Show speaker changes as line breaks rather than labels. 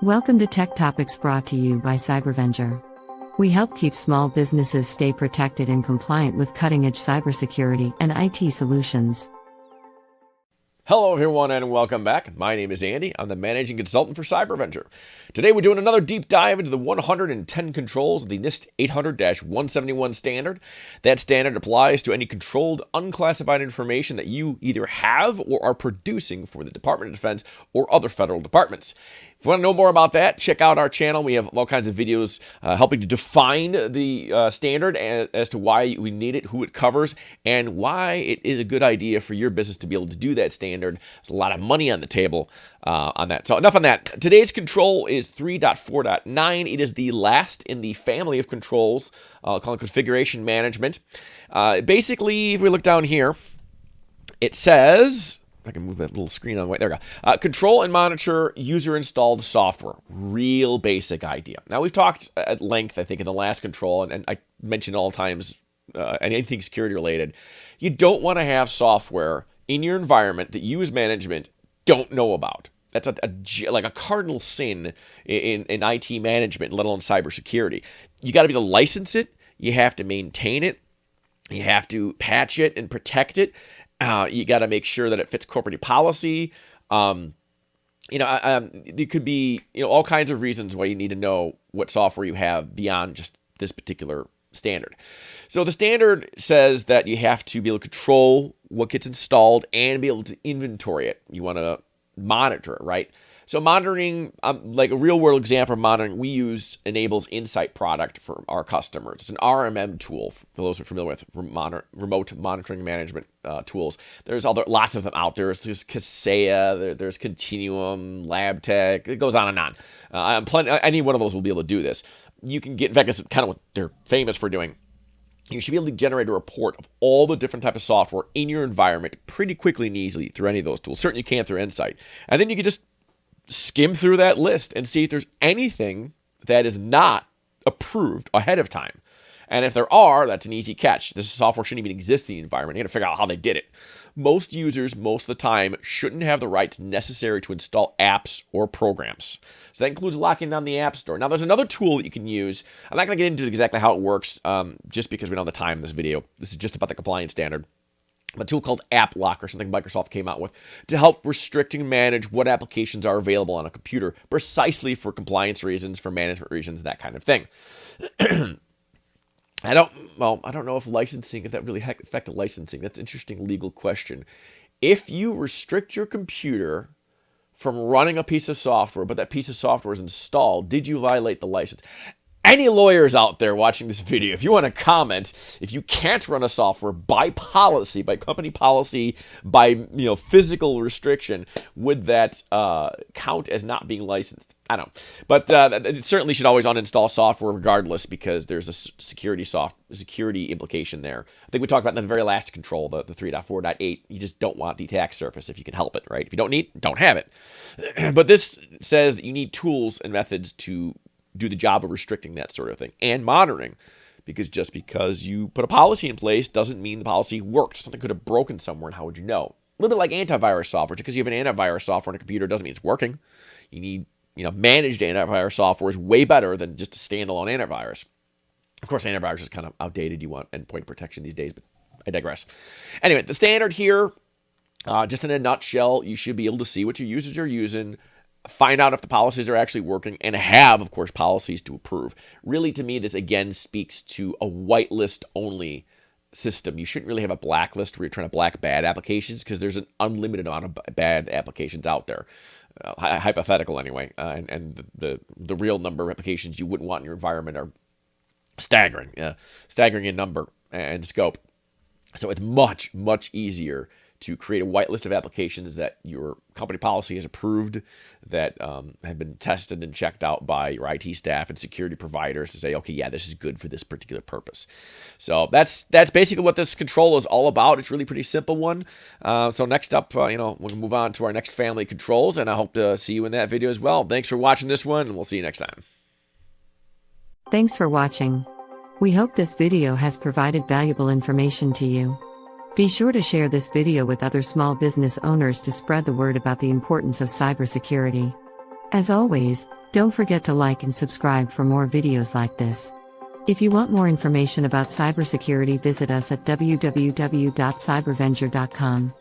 Welcome to Tech Topics brought to you by Cybervenger. We help keep small businesses stay protected and compliant with cutting-edge cybersecurity and IT solutions.
Hello everyone and welcome back. My name is Andy. I'm the Managing Consultant for Cybervenger. Today we're doing another deep dive into the 110 controls of the NIST 800-171 standard. That standard applies to any controlled, unclassified information that you either have or are producing for the Department of Defense or other federal departments. If you want to know more about that, check out our channel. We have all kinds of videos helping to define the standard as to why we need it, who it covers, and why it is a good idea for your business to be able to do that standard. There's a lot of money on the table on that. So enough on that. Today's control is 3.4.9. It is the last in the family of controls called configuration management. Basically, if we look down here, it says... I can move that little screen on the way. There we go. Control and monitor user-installed software. Real basic idea. Now, we've talked at length, I think, in the last control, and I mentioned all times anything security-related. You don't want to have software in your environment that you as management don't know about. That's like a cardinal sin in IT management, let alone cybersecurity. You got to be able to license it. You have to maintain it. You have to patch it and protect it. You got to make sure that it fits corporate policy. There could be all kinds of reasons why you need to know what software you have beyond just this particular standard. So the standard says that you have to be able to control what gets installed and be able to inventory it. You want to monitor it, right? So monitoring, like a real-world example of monitoring, we use Enable's Insight product for our customers. It's an RMM tool, for those who are familiar with remote monitoring management tools. There's lots of them out there. There's Kaseya, there's Continuum, LabTech. It goes on and on. Any one of those will be able to do this. You can get, in fact, it's kind of what they're famous for doing. You should be able to generate a report of all the different types of software in your environment pretty quickly and easily through any of those tools. Certainly you can through Insight. And then you can just skim through that list and see if there's anything that is not approved ahead of time. And if there are, that's an easy catch. This software shouldn't even exist in the environment. You got to figure out how they did it. Most users, most of the time, shouldn't have the rights necessary to install apps or programs. So that includes locking down the App Store. Now, there's another tool that you can use. I'm not going to get into exactly how it works, just because we don't have the time in this video. This is just about the compliance standard. A tool called App Locker, something Microsoft came out with, to help restrict and manage what applications are available on a computer, precisely for compliance reasons, for management reasons, that kind of thing. I don't know if that really affected licensing. That's an interesting legal question. If you restrict your computer from running a piece of software, but that piece of software is installed, did you violate the license? Any lawyers out there watching this video, if you want to comment, if you can't run a software by policy, by company policy, by physical restriction, would that count as not being licensed? I don't know. But it certainly should always uninstall software regardless, because there's a security implication there. I think we talked about in the very last control, the 3.4.8. You just don't want the attack surface if you can help it, right? If you don't need it, don't have it. But this says that you need tools and methods to do the job of restricting that sort of thing and monitoring, because just because you put a policy in place doesn't mean the policy worked. Something could have broken somewhere, and how would you know? A little bit like antivirus software. Just because you have an antivirus software on a computer doesn't mean it's working. You need, managed antivirus software is way better than just a standalone antivirus. Of course, antivirus is kind of outdated. You want endpoint protection these days, but I digress. Anyway, the standard here, just in a nutshell, you should be able to see what your users are using, find out if the policies are actually working, and have, of course, policies to approve. Really, to me, this again speaks to a whitelist only system. You shouldn't really have a blacklist where you're trying to black bad applications, because there's an unlimited amount of bad applications out there. Hypothetical anyway, and the real number of applications you wouldn't want in your environment are staggering in number and scope. So it's much, much easier to create a whitelist of applications that your company policy has approved, that have been tested and checked out by your IT staff and security providers to say, okay, yeah, this is good for this particular purpose. So that's basically what this control is all about. It's really pretty simple one. So next up, we'll move on to our next family of controls, and I hope to see you in that video as well. Thanks for watching this one, and we'll see you next time.
Thanks for watching. We hope this video has provided valuable information to you. Be sure to share this video with other small business owners to spread the word about the importance of cybersecurity. As always, Don't forget to like and subscribe for more videos like this. If you want more information about cybersecurity, visit us at www.cybervenger.com.